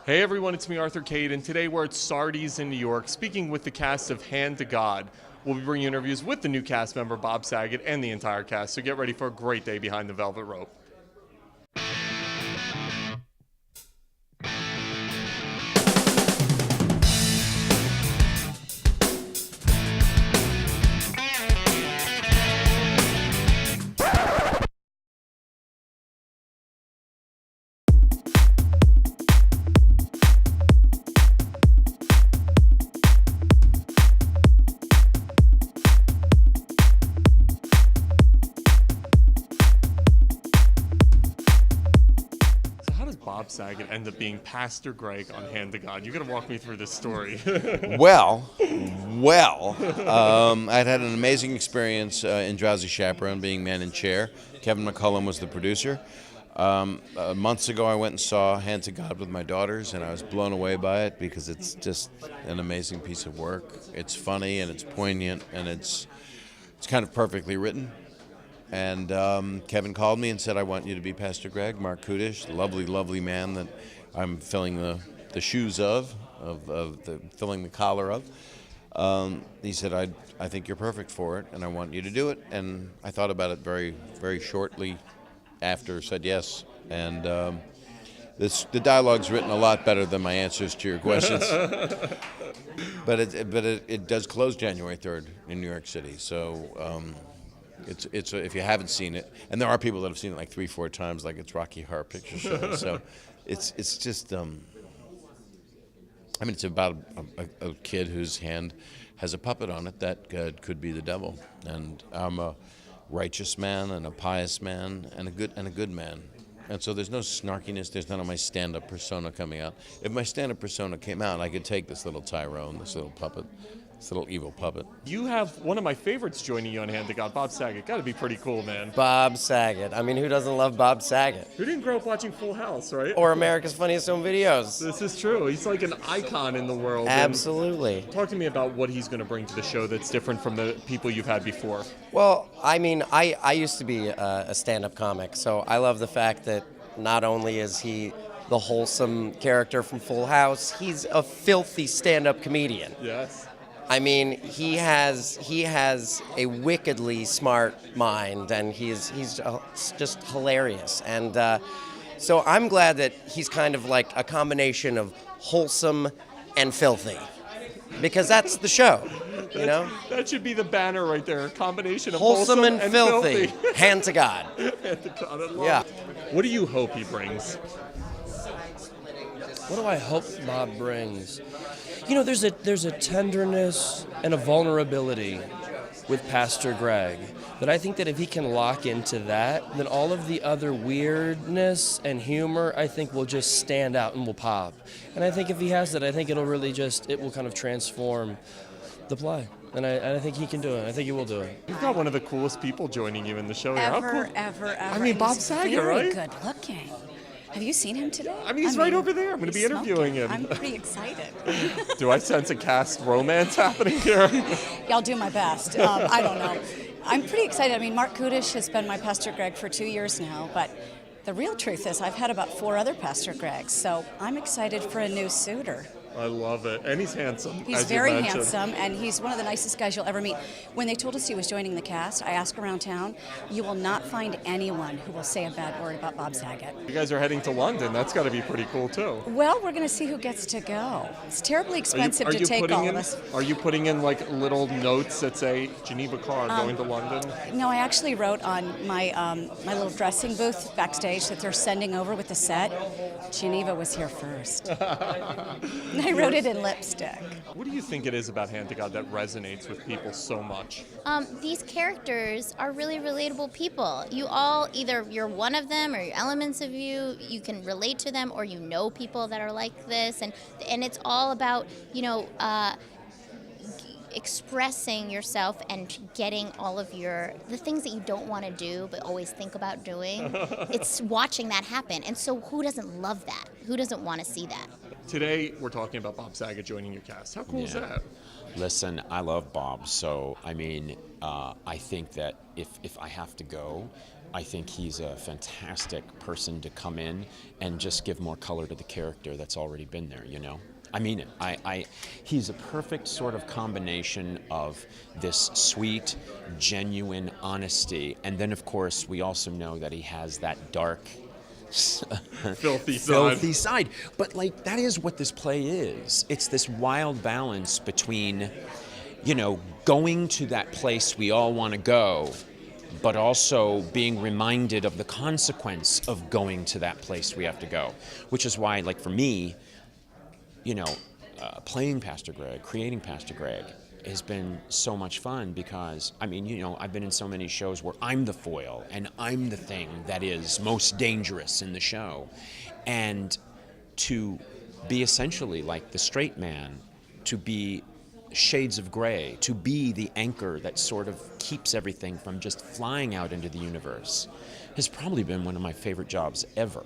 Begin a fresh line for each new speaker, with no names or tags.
Hey everyone, it's me, Arthur Kade, and today we're at Sardi's in New York, speaking with the cast of Hand to God. We'll be bringing interviews with the new cast member, Bob Saget, and the entire cast, so get ready for a great day behind the velvet rope. Bob Saget end up being Pastor Greg on Hand to God. You got to walk me through this story.
Well, I'd had an amazing experience in Drowsy Chaperone, being man in chair. Kevin McCullum was the producer. Months ago, I went and saw Hand to God with my daughters, and I was blown away by it because it's just an amazing piece of work. It's funny and it's poignant and it's kind of perfectly written. And Kevin called me and said, I want you to be Pastor Greg. Mark Kudish, lovely, lovely man that I'm filling the shoes of filling the collar of. He said, I think you're perfect for it, and I want you to do it. And I thought about it very, very shortly after, said yes. And the dialogue's written a lot better than my answers to your questions. But it does close January 3rd in New York City. So it's if you haven't seen it, and there are people that have seen it like 3-4 times, like it's Rocky Horror Picture Show. So it's just it's about a kid whose hand has a puppet on it that could be the devil, and I'm a righteous man and a pious man and a good man. And so there's no snarkiness, there's none of my stand-up persona coming out. If my stand-up persona came out, I could take this little Tyrone, this little puppet, this little evil puppet.
You have one of my favorites joining you on Hand to God, Bob Saget. Got to be pretty cool, man.
Bob Saget. I mean, who doesn't love Bob Saget?
Who didn't grow up watching Full House, right?
Or America's Funniest Home Videos.
This is true. He's like an icon in the world.
Absolutely.
Talk to me about what he's going to bring to the show that's different from the people you've had before.
Well, I mean, I used to be a stand-up comic, so I love the fact that not only is he the wholesome character from Full House, he's a filthy stand-up comedian.
Yes.
I mean, he has a wickedly smart mind, and he's just hilarious. And so I'm glad that he's kind of like a combination of wholesome and filthy, because that's the show, you know?
That should be the banner right there, a combination of
wholesome and filthy. Hand to God.
Hand to God, I love
Yeah.
it. What do you hope he brings?
What do I hope Bob brings? You know, there's a tenderness and a vulnerability with Pastor Greg that I think that if he can lock into that, then all of the other weirdness and humor, I think, will just stand out and will pop. And I think if he has that, I think it will kind of transform the play. And I think he can do it. I think he will do it.
You've got one of the coolest people joining you in the show here. How cool.
Ever.
I mean, Bob Saget, right?
Very good looking. Have you seen him today?
I mean, he's right over there. I'm going to be interviewing him.
I'm pretty excited.
Do I sense a cast romance happening here?
Yeah, I'll do my best. I don't know. I'm pretty excited. I mean, Mark Kudish has been my Pastor Greg for 2 years now, but the real truth is I've had about 4 other Pastor Gregs, so I'm excited for a new suitor.
I love it. And he's handsome.
He's very handsome, and he's one of the nicest guys you'll ever meet. When they told us he was joining the cast, I asked around town, you will not find anyone who will say a bad word about Bob Saget.
You guys are heading to London. That's got to be pretty cool, too.
Well, we're going to see who gets to go. It's terribly expensive to take all of us.
Are you putting in, like, little notes that say, Geneva Carr going to London?
No, I actually wrote on my my little dressing booth backstage that they're sending over with the set. Geneva was here first. I wrote it in lipstick.
What do you think it is about Hand to God that resonates with people so much?
These characters are really relatable people. You all, either you're one of them or you're elements of you can relate to them, or you know people that are like this, and it's all about, expressing yourself and getting all of the things that you don't want to do but always think about doing. It's watching that happen. And so who doesn't love that? Who doesn't want to see that?
Today, we're talking about Bob Saget joining your cast. How cool is that?
Listen, I love Bob, so I mean, I think that if I have to go, I think he's a fantastic person to come in and just give more color to the character that's already been there, you know? I mean it. He's a perfect sort of combination of this sweet, genuine honesty, and then of course we also know that he has that dark,
Filthy
side. But like that is what this play is. It's this wild balance between, you know, going to that place we all want to go, but also being reminded of the consequence of going to that place we have to go. Which is why, like for me, you know, playing Pastor Greg, creating Pastor Greg has been so much fun because, I mean, you know, I've been in so many shows where I'm the foil and I'm the thing that is most dangerous in the show. And to be essentially like the straight man, to be shades of gray, to be the anchor that sort of keeps everything from just flying out into the universe has probably been one of my favorite jobs ever.